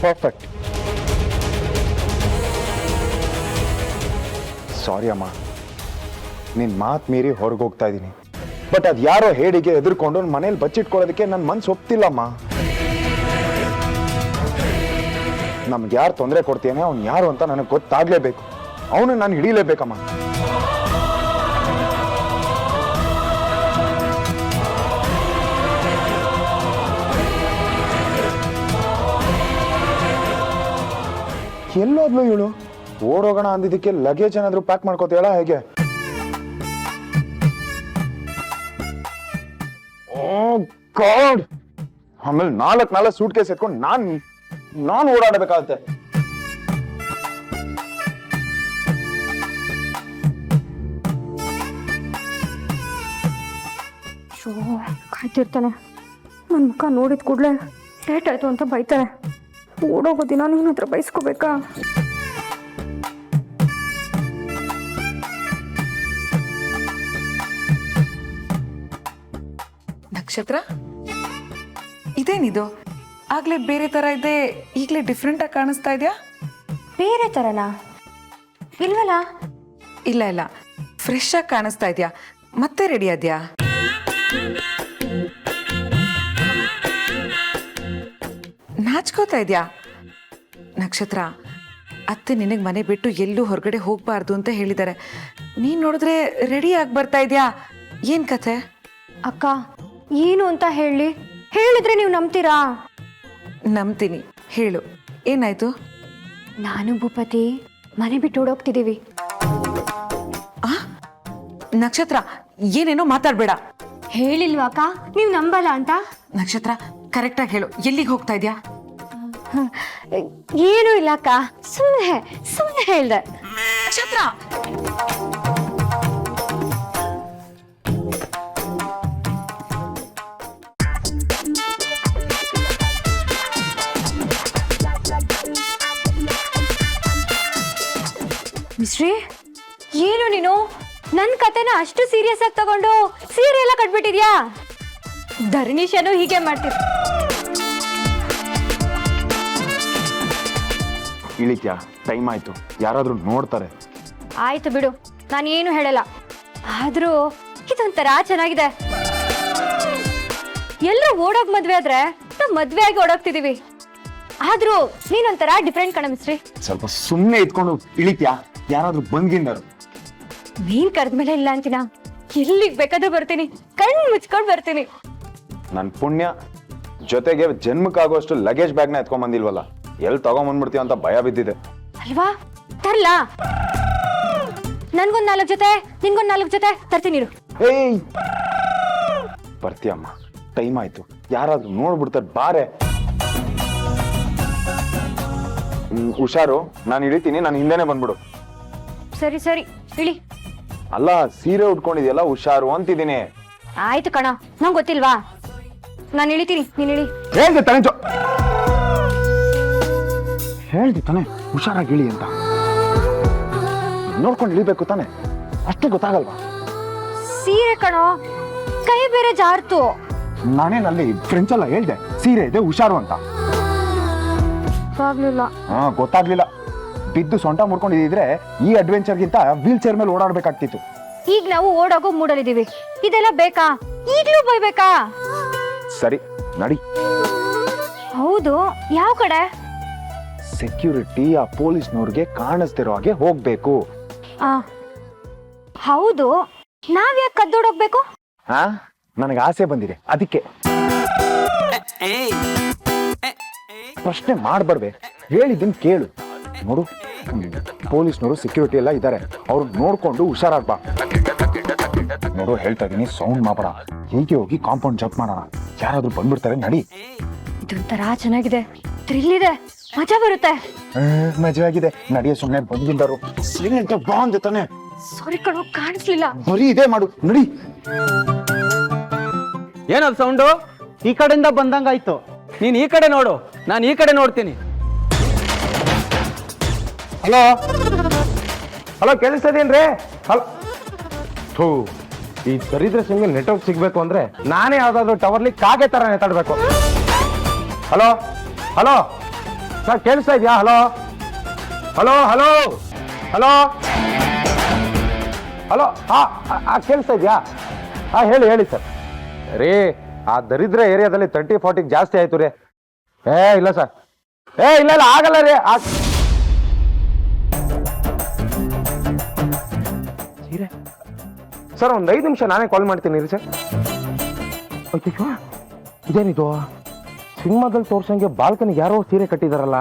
Perfect. ಸಾರಿ ಅಮ್ಮ, ನಿನ್ ಮಾತು ಮೀರಿ ಹೊರಗೆ ಹೋಗ್ತಾ ಇದ್ದೀನಿ. ಬಟ್ ಅದು ಯಾರೋ ಹೇಡಿಗೆ ಎದುರ್ಕೊಂಡು ಮನೇಲಿ ಬಚ್ಚಿಟ್ಕೊಳ್ಳೋದಕ್ಕೆ ನನ್ನ ಮನ್ಸು ಒಪ್ತಿಲ್ಲಮ್ಮ. ನಮ್ಗೆ ಯಾರು ತೊಂದರೆ ಕೊಡ್ತೇನೆ ಅವ್ನು ಯಾರು ಅಂತ ನನಗೆ ಗೊತ್ತಾಗ್ಲೇಬೇಕು. ಅವನು ನಾನು ಹಿಡೀಲೇಬೇಕಮ್ಮ. ಎಲ್ಲೋದ್ಲು ಇವಳು? ಓಡೋಗೋಣ ಅಂದಿದ್ದಕ್ಕೆ ಲಗೇಜ್ ಏನಾದ್ರು ಪ್ಯಾಕ್ ಮಾಡ್ಕೋತೀಯಲ್ಲ ಹೇಗೆ? ಗಾಡ್, ಆಮೇಲೆ ನಾಲ್ಕು ಸೂಟ್ ಕೇಸ್ ಎತ್ಕೊಂಡು ನಾನು ಓಡಾಡಬೇಕಾಗತ್ತೆ. ಕಾಯ್ತಿರ್ತಾನೆ. ನನ್ನ ಮುಖ ನೋಡಿದ ಕೂಡಲೇ ಲೇಟ್ ಆಯ್ತು ಅಂತ ಬೈತಾನೆ. ಓಡೋಗೋ ದಿನ ನಿನ್ನ ಹತ್ರ ಬೈಸ್ಕೋಬೇಕಾ? ನಕ್ಷತ್ರ, ಇದೇನಿದು? ಆಗ್ಲೇ ಬೇರೆ ತರ ಇದೆ, ಈಗಲೇ ಡಿಫ್ರೆಂಟ್ ಆಗಿ ಕಾಣಿಸ್ತಾ ಇದೆಯಾ? ಬೇರೆ ಥರನಾ? ಇಲ್ವಲ್ಲ. ಇಲ್ಲ ಇಲ್ಲ, ಫ್ರೆಶ್ ಆಗಿ ಕಾಣಿಸ್ತಾ ಇದೆಯಾ? ಮತ್ತೆ ರೆಡಿ ಆದ್ಯಾ? ನಾಚ್ಕೋತಾ ಇದೆಯಾ? ನಕ್ಷತ್ರ, ಅತ್ತೆ ನಿನಗೆ ಮನೆ ಬಿಟ್ಟು ಎಲ್ಲೂ ಹೊರಗಡೆ ಹೋಗ್ಬಾರ್ದು ಅಂತ ಹೇಳಿದ್ದಾರೆ. ನೀನು ನೋಡಿದ್ರೆ ರೆಡಿ ಆಗಿ ಬರ್ತಾ ಇದೆಯಾ? ಏನು ಕಥೆ? ಅಕ್ಕ, ಏನು ಅಂತ ಹೇಳಿ? ಹೇಳಿದ್ರೆ ನೀವು ನಂಬ್ತೀರಾ? ನಂಬ್ತೀನಿ, ಹೇಳು, ಏನಾಯ್ತು? ನಾನು ಭೂಪತಿ ಮನೆ ಬಿಟ್ಟು ಓಡೋಗ್ತಿದ್ದೀವಿ. ನಕ್ಷತ್ರ, ಏನೇನೋ ಮಾತಾಡಬೇಡ. ಹೇಳಿಲ್ವಾ ಅಕ್ಕ, ನೀವು ನಂಬಲ್ಲ ಅಂತ? ನಕ್ಷತ್ರ, ಕರೆಕ್ಟಾಗಿ ಹೇಳು, ಎಲ್ಲಿಗೆ ಹೋಗ್ತಾ ಇದೆಯಾ? ಏನೂ ಇಲ್ಲ ಅಕ್ಕ, ಸುಮ್ಮನೆ ಹೇಳ್ದೆ. ನಕ್ಷತ್ರ, ಮಿಸ್ಟ್ರಿ, ಏನು ನೀನು ನನ್ನ ಕತೆನ ಅಷ್ಟು ಸೀರಿಯಸ್ ಆಗಿ ತಗೊಂಡು ಸೀರೆ ಎಲ್ಲ ಕಟ್ಬಿಟ್ಟಿದ್ಯಾ? ಧರ್ಣೀಶನು ಹೀಗೆ ಮಾಡ್ತೀರ. ಇಳಿತ್ಯಾ? ಟೈಮ್ ಆಯ್ತು, ಯಾರಾದ್ರೂ ನೋಡ್ತಾರೆ. ಆಯ್ತು ಬಿಡು, ನಾನು ಏನು ಹೇಳಲ್ಲ. ಆದ್ರೂ ಇದೊಂಥರ ಚೆನ್ನಾಗಿದೆ. ಎಲ್ಲರೂ ಓಡೋಗ್ ಮದ್ವೆ ಆದ್ರೆ ನಾವು ಮದ್ವೆ ಆಗಿ ಓಡೋಗ್ತಿದೀವಿ. ಆದ್ರೂ ನೀನೊಂಥರ ಡಿಫ್ರೆಂಟ್ ಕಣ ಮಿಸ್ಟ್ರಿ. ಸ್ವಲ್ಪ ಸುಮ್ಮನೆ ಇದ್ಕೊಂಡು ಇಳಿತ್ಯಾ? ಯಾರಾದ್ರೂ ಬಂದ್ಗಿಂದರು? ನೀನ್ ಕರೆದ್ಮೇಲೆ ಇಲ್ಲ ಅಂತೀನ? ಎಲ್ಲಿಗೆ ಬೇಕಾದ್ರೂ ಬರ್ತೀನಿ, ಕಣ್ಣು ಮುಚ್ಕೊಂಡು ಬರ್ತೀನಿ. ನನ್ ಪುಣ್ಯ, ಜೊತೆಗೆ ಜನ್ಮಕ್ಕಾಗುವಷ್ಟು ಲಗೇಜ್ ಬ್ಯಾಗ್ನ ಎತ್ಕೊಂಡ್ ಬಂದಿಲ್ವಲ್ಲ, ಎಲ್ಲಿ ತಗೊಂಬಂದ್ಬಿಡ್ತೀವ ಅಂತ ಭಯ ಬಿದ್ದಿದೆ. ಅಲ್ವಾ? ತರ್ಲಾ? ನನ್ಗೊಂದ್ 4 ಜೊತೆ, ನಿನ್ಗೊಂದ್ 4 ಜೊತೆ ತರ್ತೀನಿ ಇರು. ಏಯ್, ಬರ್ತೀಯಮ್ಮ? ಟೈಮ್ ಆಯ್ತು, ಯಾರಾದ್ರೂ ನೋಡ್ಬಿಡ್ತಾರೆ, ಬಾರೆ. ಹುಷಾರು, ನಾನು ಇಳಿತೀನಿ, ನಾನು ಹಿಂದೆನೆ ಬಂದ್ಬಿಡು. ಸರಿ ಸರಿ, ಇಳಿ. ಅಲ್ಲ, ಸೀರೆ ಉಟ್ಕೊಂಡಿದ್ಯಲ್ಲ, ಹುಷಾರು ಅಂತಿದ್ದೀನಿ. ಆಯ್ತು ಕಣ, ನಂಗೆ ಗೊತ್ತಿಲ್ವಾ? ನಾನು ಇಳಿತೀನಿ, ನೀನ್ ಇಳಿ. ಹೇಳ್ದೆ ತಾನೆ ಹೇಳ್ದೆ ತಾನೆ ಹುಷಾರಾಗಿ ಇಳಿ ಅಂತ. ನೋಡ್ಕೊಂಡು ಇಳಿಬೇಕು ತಾನೆ, ಅಷ್ಟೇ ಗೊತ್ತಾಗಲ್ವಾ? ಸೀರೆ ಕಣೋ, ಕೈ ಬೇರೆ ಜಾರ್ತು. ನಾನೇನಲ್ಲಿ ಫ್ರೆಂಚ್ ಎಲ್ಲ ಹೇಳ್ದೆ ಸೀರೆ ಇದೆ ಹುಷಾರು ಅಂತ. ಆಗ್ಲಿಲ್ಲ. ಗೊತ್ತಾಗ್ಲಿಲ್ಲ. ಬಿದ್ದು ಸೊಂಟ ಮುರ್ಕೊಂಡಿದ್ರೆ ಈ ಅಡ್ವೆಂಚರ್ಗಿಂತ ವೀಲ್ ಚೇರ್ ಮೇಲೆ ಓಡಾಡ್ಬೇಕಾಗ್ತಿತ್ತು. ಈಗ ನಾವು ಓಡೋಗೋ ಮೂಡಲಿದ್ದೀವಿ, ಇದೆಲ್ಲ ಬೇಕಾ? ಈಗ್ಲೂ ಬೈಬೇಕಾ? ಸರಿ ನಡಿ. ಹೌದು, ಯಾವ ಕಡೆ? ಸೆಕ್ಯೂರಿಟಿ ಆ ಪೊಲೀಸ್ನವ್ರಿಗೆ ಕಾಣಿಸ್ತಿರೋ ಹಾಗೆ ಹೋಗ್ಬೇಕು. ಹೌದು, ನಾವ್ಯಾಕೆ ಕದ್ದೋಡೋಗ್ಬೇಕು? ನನಗೆ ಆಸೆ ಬಂದಿದೆ, ಅದಕ್ಕೆ. ಪ್ರಶ್ನೆ ಮಾಡ್ಬಾರ್ದೆ, ಹೇಳಿದ್ದನ್ ಕೇಳು. ನೋಡು, ಪೊಲೀಸ್ನವರು ಸೆಕ್ಯೂರಿಟಿ ಎಲ್ಲ ಇದ್ದಾರೆ, ಅವ್ರು ನೋಡ್ಕೊಂಡು ಹುಷಾರಾಗ್ಬಾ. ನೋಡು, ಹೇಳ್ತಾ ಇದೀನಿ, ಸೌಂಡ್ ಮಾಡಬೇಡ. ಹೀಗೆ ಹೋಗಿ ಕಾಂಪೌಂಡ್ ಜಂಪ್ ಮಾಡೋಣ, ಯಾರಾದ್ರೂ ಬಂದ್ಬಿಡ್ತಾರೆ. ನಡಿ. ಇದೊಂಥರ ಚೆನ್ನಾಗಿದೆ, ಥ್ರಿಲ್ ಇದೆ, ಮಜಾ ಬರುತ್ತೆ. ಮಜಾ ಆಗಿದೆ, ನಡಿಯ. ಸುಮ್ಮನೆ ಬಂದಿಂದರು ಸೈಲೆಂಟ್ ಬಾ ಅಂದೆ ತಾನೆ. ಸಾರಿ ಕಣೋ, ಕಾಣಿಸ್ಲಿಲ್ಲ. ಬರೀ ಇದೇ ಮಾಡು, ನಡಿ. ಏನದು ಸೌಂಡು? ಈ ಕಡೆಯಿಂದ ಬಂದಂಗಾಯ್ತು. ನೀನ್ ಈ ಕಡೆ ನೋಡು, ನಾನು ಈ ಕಡೆ ನೋಡ್ತೀನಿ. ಹಲೋ ಹಲೋ, ಕೇಳಿಸ್ತದೇನ್ರಿ? ಹಲೋ. ಥೂ, ಈ ದರಿದ್ರ ಸಿಂಗ್ ನೆಟ್ವರ್ಕ್ ಸಿಗ್ಬೇಕು ಅಂದ್ರೆ ನಾನೇ ಯಾವ್ದಾದ್ರು ಟವರ್ಲಿ ಕಾಗೆ ತರ ನೆತಾಡ್ಬೇಕು. ಹಲೋ ಹಲೋ ಸರ್ ಕೇಳಿಸ್ತಾ ಇದೆಯಾ? Hello hello hello hello hello ಕೇಳಿಸ್ತಾ ಇದೆಯಾ? ಹೇಳಿ ಹೇಳಿ ಸರ್. ರೀ ಆ ದರಿದ್ರ ಏರಿಯಾದಲ್ಲಿ 30-40 ಜಾಸ್ತಿ ಆಯ್ತು ರೀ. ಇಲ್ಲ ಸರ್, ಇಲ್ಲ ಇಲ್ಲ ಆಗಲ್ಲ ರೀ. ಸೀರೆ ಸರ್, ಒಂದು 5 ನಿಮಿಷ ನಾನೇ ಕಾಲ್ ಮಾಡ್ತೀನಿ ರೀ ಸರ್. ಅಯ್ಯೋ ಇದೇನಿದು, ಸಿನಿಮಾದಲ್ಲಿ ತೋರ್ಸಂಗೆ ಬಾಲ್ಕನಿಗೆ ಯಾರೋ ಸೀರೆ ಕಟ್ಟಿದಾರಲ್ಲ.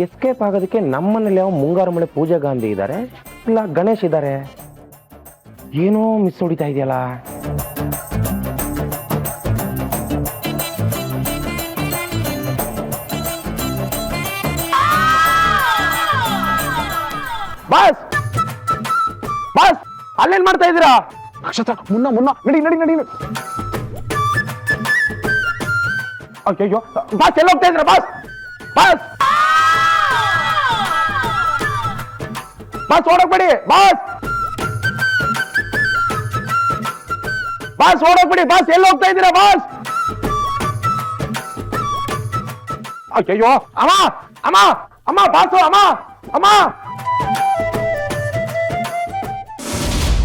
ಎಸ್ಕೇಪ್ ಆಗೋದಕ್ಕೆ ನಮ್ಮನೇಲಿ ಯಾವ ಮುಂಗಾರು ಮಳೆ ಪೂಜಾ ಗಾಂಧಿ ಇದ್ದಾರೆ, ಇಲ್ಲ ಗಣೇಶ್ ಇದ್ದಾರೆ. ಏನೋ ಮಿಸ್ ಹೊಡಿತಾ ಇದೆಯಲ್ಲ. ಬಾಸ್ ಬಾಸ್, ಅಲ್ಲೇನ್ ಮಾಡ್ತಾ ಇದ್ದೀರಾ? ನಕ್ಷತ್ರ ಮುನ್ನ ಮುನ್ನ ನಡಿ ನಡಿ ನಡಿ. ಅಯ್ಯೋ ಬಾಸ್, ಎಲ್ಲ ಹೋಗ್ತಾ ಇದ್ದೀರಾ ಬಾಸ್? ಬಾಸ್ ಬಾಸ್ ಓಡೋಗ್ಬೇಡಿ ಬಾಸ್. ಬಾಸ್ ಓಡೋಗ್ಬೇಡಿ ಬಾಸ್, ಎಲ್ಲ ಹೋಗ್ತಾ ಇದ್ದೀರಾ ಬಾಸ್? ಅಯ್ಯೋ ಅಮ್ಮ ಅಮ್ಮ ಅಮ್ಮ ಬಾಸು, ಅಮ್ಮ ಅಮ್ಮ.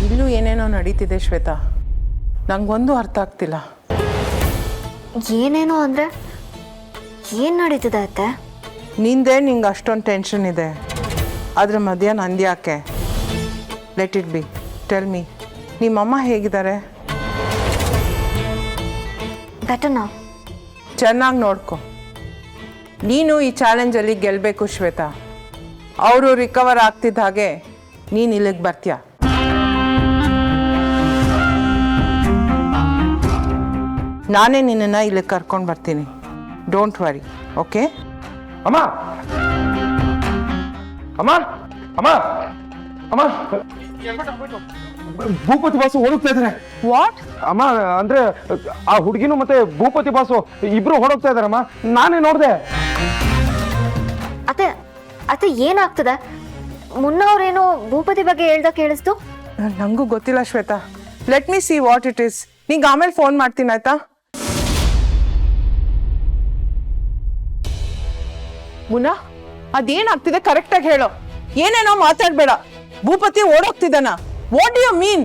ಇಲ್ಲೂ ಏನೇನೋ ನಡೀತಿದೆ ಶ್ವೇತಾ, ನಂಗೊಂದು ಅರ್ಥ ಆಗ್ತಿಲ್ಲ. ಏನೇನೋ ಅಂದ್ರೆ ಏನ್ ನಡೀತಿದೆ ಅತ್ತೆ? ನಿಂಗೆ ಅಷ್ಟೊಂದು ಟೆನ್ಷನ್ ಇದೆ, ಅದ್ರ ಮಧ್ಯ ನಂದು ಯಾಕೆ? Let it be. Tell me, ನಿಮ್ಮಮ್ಮ ಹೇಗಿದ್ದಾರೆ? ಬೆಟರ್ನಾ? ಚೆನ್ನಾಗಿ ನೋಡ್ಕೊ. ನೀನು ಈ ಚಾಲೆಂಜಲ್ಲಿ ಗೆಲ್ಲಬೇಕು ಶ್ವೇತಾ. ಅವರು ರಿಕವರ್ ಆಗ್ತಿದ್ದ ಹಾಗೆ ನೀನು ಇಲ್ಲಿಗೆ ಬರ್ತೀಯ. ನಾನೇ ನಿನ್ನನ್ನು ಇಲ್ಲಿಗೆ ಕರ್ಕೊಂಡು ಬರ್ತೀನಿ. Don't worry, okay? ಅಮ್ಮ ಅಮ್ಮ ಅಮ್ಮ ಅಮ್ಮ, ಭೂಪತಿ ಬಾಸು ಹೊರಡ್ತಾ ಇದ್ದಾರೆ. ವಾಟ್? ಅಮ್ಮ ಅಂದ್ರೆ ಆ ಹುಡುಗಿನು ಮತ್ತೆ ಭೂಪತಿ ಬಾಸು ಇಬ್ರು ಹೊರಡ್ತಾ ಇದಾರಮ್ಮ, ನಾನೇ ನೋಡ್ದೆ. ಅತ್ತೆ ಅತ್ತೆ ಏನಾಗ್ತದೆ? ಮುನ್ನ ಅವ್ರೇನೋ ಭೂಪತಿ ಬಗ್ಗೆ ಹೇಳ್ದ ಕೇಳಿಸ್ತು. ನನಗೂ ಗೊತ್ತಿಲ್ಲ Shweta. Let me see what it is. ನಿಂಗೆ ಆಮೇಲೆ ಫೋನ್ ಮಾಡ್ತೀನಿ ಆಯ್ತಾ? ಮುನಾ, ಅದೇನಾಗ್ತಿದೆ ಕರೆಕ್ಟಾಗಿ ಹೇಳೋ. ಏನೇನೋ ಮಾತಾಡ್ಬೇಡ. ಭೂಪತಿ ಓಡೋಗ್ತಿದ್ದಾನ? What do you mean?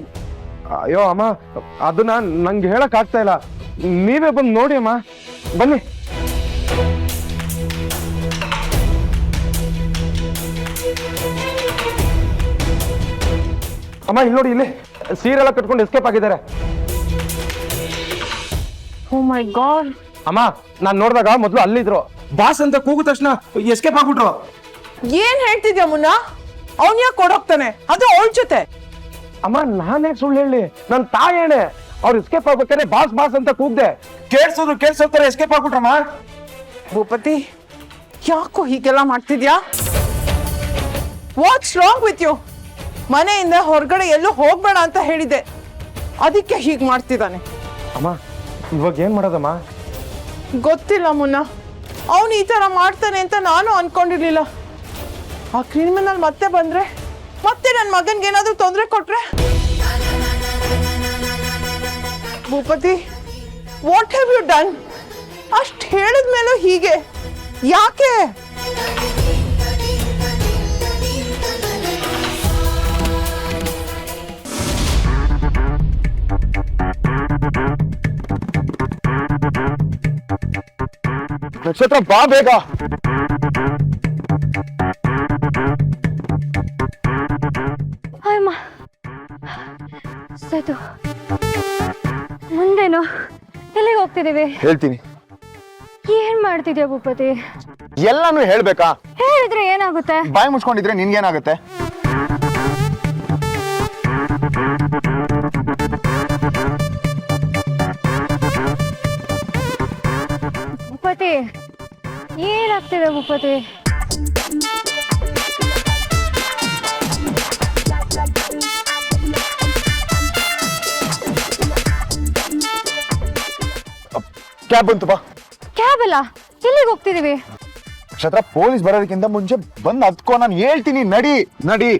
ಅಯ್ಯೋ ಅಮ್ಮ, ಅದನ್ನ ನಂಗೆ ಹೇಳಕ್ ಆಗ್ತಾ ಇಲ್ಲ, ನೀವೇ ಬಂದು ನೋಡಿ ಅಮ್ಮ. ಬನ್ನಿ. ಅಮ್ಮ ಇಲ್ಲಿ ನೋಡಿ, ಇಲ್ಲಿ ಸೀರೆಲ್ಲ ಕಟ್ಕೊಂಡು ಎಸ್ಕೇಪ್ ಆಗಿದ್ದಾರೆ. ಓ ಮೈ ಗಾಡ್. ಅಮ್ಮ ನಾನ್ ನೋಡಿದಾಗ ಮೊದ್ಲು ಅಲ್ಲಿದ್ರು, ಬಾಸ್ ಅಂತ ಕೂಗಿದ ತಕ್ಷಣ ಎಸ್ಕೇಪ್ ಆಗ್ಬಿಟ್ರು. ಏನ್ ಹೇಳ್ತಿದ್ಯಾ ಮುನ್ನಾ? ಅವನ್ ಯಾಕೆ ಕೊಡೋಗ್ತಾನೆ? ಅದು ಅವಳ ಜೊತೆ. ಅಮ್ಮ ನಾನೇ ಸುಳ್ಳು ಹೇಳಿ, ನನ್ ತಾಯೇನೆ. ಅವ್ರು ಎಸ್ಕೇಪ್ ಆಗ್ಬೇಕಾದ್ರೆ ಬಾಸ್ ಬಾಸ್ ಅಂತ ಕೂಗ್ದೆ, ಕೇಳ್ಸೋತಾರೆ ಎಸ್ಕೇಪ್ ಆಗ್ಬಿಟ್ರಮ್ಮ. ಭೂಪತಿ, ಯಾಕೋ ಹೀಗೆಲ್ಲ ಮಾಡ್ತಿದ್ಯಾ? What's wrong with you? ಮನೆಯಿಂದ ಹೊರಗಡೆ ಎಲ್ಲೂ ಹೋಗ್ಬೇಡ ಅಂತ ಹೇಳಿದೆ, ಅದಕ್ಕೆ ಹೀಗೆ ಮಾಡ್ತಿದ್ದಾನೆ. ಅಮ್ಮ ಇವಾಗ ಏನ್ ಮಾಡೋದಮ್ಮ? ಗೊತ್ತಿಲ್ಲ ಮುನ್ನ, ಅವನು ಈ ತರ ಮಾಡ್ತಾನೆ ಅಂತ ನಾನು ಅನ್ಕೊಂಡಿರ್ಲಿಲ್ಲ. ಆ ಕ್ರಿಮಿನಲ್ ಮತ್ತೆ ಬಂದ್ರೆ, ಮತ್ತೆ ನನ್ನ ಮಗನ್ಗೆ ಏನಾದ್ರೂ ತೊಂದರೆ ಕೊಟ್ರೆ? ಭೂಪತಿ, ವಾಟ್ ಹ್ಯಾವ್ ಯು ಡನ್? ಅಷ್ಟು ಹೇಳಿದ್ಮೇಲೂ ಹೀಗೆ ಯಾಕೆ? ನಕ್ಷತ್ರ ಬಾ ಬೇಗ. ಅಯ್ಯಮ್ಮ ಸತು, ಮುಂದೇನು? ಎಲ್ಲಿಗೆ ಹೋಗ್ತಿದೀವಿ? ಹೇಳ್ತೀನಿ. ಏನ್ ಮಾಡ್ತಿದ್ಯಾ ಭೂಪತಿ? ಎಲ್ಲಾನು ಹೇಳ್ಬೇಕಾ? ಹೇಳಿದ್ರೆ ಏನಾಗುತ್ತೆ? ಬಾಯಿ ಮುಚ್ಕೊಂಡಿದ್ರೆ ನಿನ್ಗೇನಾಗುತ್ತೆ? ಭೂಪತಿ ಏನಾಗ್ತಿದೆ ಭೂಪತಿ? ಕ್ಯಾಬ್ ಬಂತು ಬಾ. ಕ್ಯಾಬ್ ಅಲ್ಲ, ಎಲ್ಲಿಗೆ ಹೋಗ್ತಿದೀವಿ? ನಕ್ಷತ್ರ, ಪೊಲೀಸ್ ಬರೋದಕ್ಕಿಂತ ಮುಂಚೆ ಬಂದ್ ಹತ್ಕೋ, ನಾನು ಹೇಳ್ತೀನಿ. ನಡಿ ನಡಿ.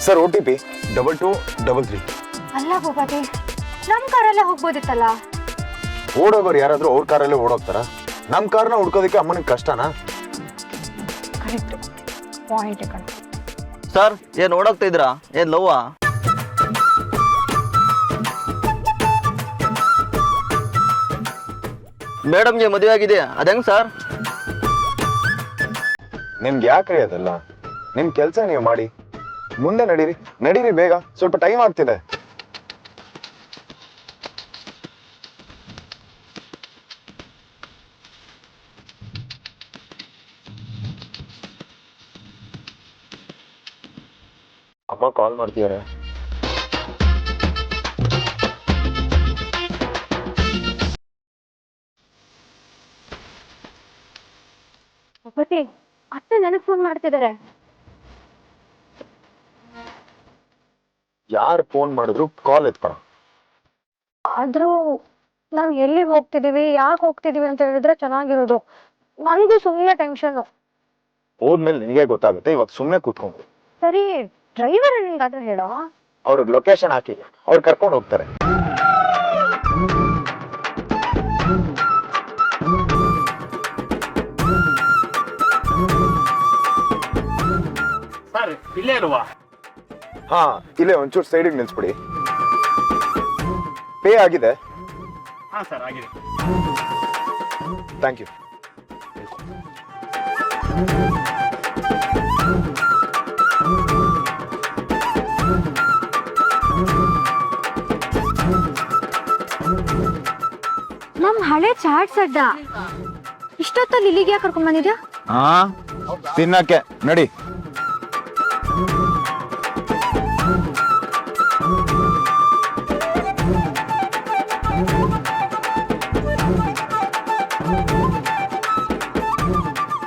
Sir OTP 2233. ಅಲ್ಲ ಭೂಪತಿ, ನಮ್ ಕಾರಲ್ಲೇ ಹೋಗ್ಬೋದಿತ್ತಲ್ಲ. ಓಡೋಗೋರು ಯಾರಾದ್ರೂ ಅವ್ರ ಕಾರಲ್ಲೇ ಓಡೋಗ್ತಾರ? ನಮ್ ಕಾರ್ನ ಹುಡ್ಕೋದಕ್ಕೆ ಅಮ್ಮನಿಗೆ ಕಷ್ಟನಾ? ಕರೆಕ್ಟ್ ಪಾಯಿಂಟ್ ಕಣ. ಸರ್ ಏನ್ ಓಡೋಗ್ತಾ ಇದ್ರಾ? ಏನ್ ಲವ್ವಾ? ಮೇಡಮ್ಗೆ ಮದುವೆ ಆಗಿದೆ, ಅದಂಗ್ ಸರ್? ನಿಮ್ಗೆ ಯಾಕ್ರಿ ಅದೆಲ್ಲ? ನಿಮ್ ಕೆಲ್ಸ ನೀವು ಮಾಡಿ, ಮುಂದೆ ನಡೀರಿ ಬೇಗ, ಸ್ವಲ್ಪ ಟೈಮ್ ಆಗ್ತಿದೆ. ಅಮ್ಮ ಕಾಲ್ ಮಾಡ್ತಿದ್ದಾರೆ. ಭೂಪತಿ, ಅತ್ತೆ ನನಗ್ ಫೋನ್ ಮಾಡ್ತಿದ್ದಾರೆ. ಯಾರು ಫೋನ್ ಮಾಡಿದ್ರು ಕಾಲ್ ಎತ್ಕೊಳ. ಆದ್ರೂ ನಾವ್ ಎಲ್ಲಿಗೆ ಹೋಗ್ತಿದೀವಿ, ಯಾಕೆ ಹೋಗ್ತಿದೀವಿ ಅಂತ ಹೇಳಿದ್ರೆ ಚೆನ್ನಾಗಿರೋದು. ನನ್ಗೂ ಸುಮ್ಮನೆ ಟೆನ್ಷನ್. ಹೋದ್ಮೇಲೆ ನಿನಗೆ ಗೊತ್ತಾಗುತ್ತೆ, ಇವಾಗ ಸುಮ್ನೆ ಕೂತ್ಕೊಂಡು. ಸರಿ, ಡ್ರೈವರ್ ನಿಂಗಾದ್ರೂ ಹೇಳೋ. ಅವ್ರಿಗೆ ಲೊಕೇಶನ್ ಹಾಕಿ, ಅವ್ರು ಕರ್ಕೊಂಡು ಹೋಗ್ತಾರೆ. ಸರ್ ಇಲ್ಲೇ ಇರುವ. ಹಾ, ಇಲ್ಲೇ ಒಂಚೂರು ಸೈಡಿಗೆ ನಿಲ್ಸ್ಬಿಡಿ. ಪೇ ಆಗಿದೆ. ಹಾ ಸರ್ ಆಗಿದೆ. Thank ನಮ್ ಹಳೆ ಚಾಟ್ಸ್ ಅಡ್ಡ ಇಷ್ಟೊತ್ತಲ್ಲಿ ಇಲ್ಲಿಗೆ ಯಾಕೆ ಕರ್ಕೊಂಡ್ ಬಂದಿದ್ಯಾ? ತಿನ್ನಕ್ಕೆ ನಡಿ.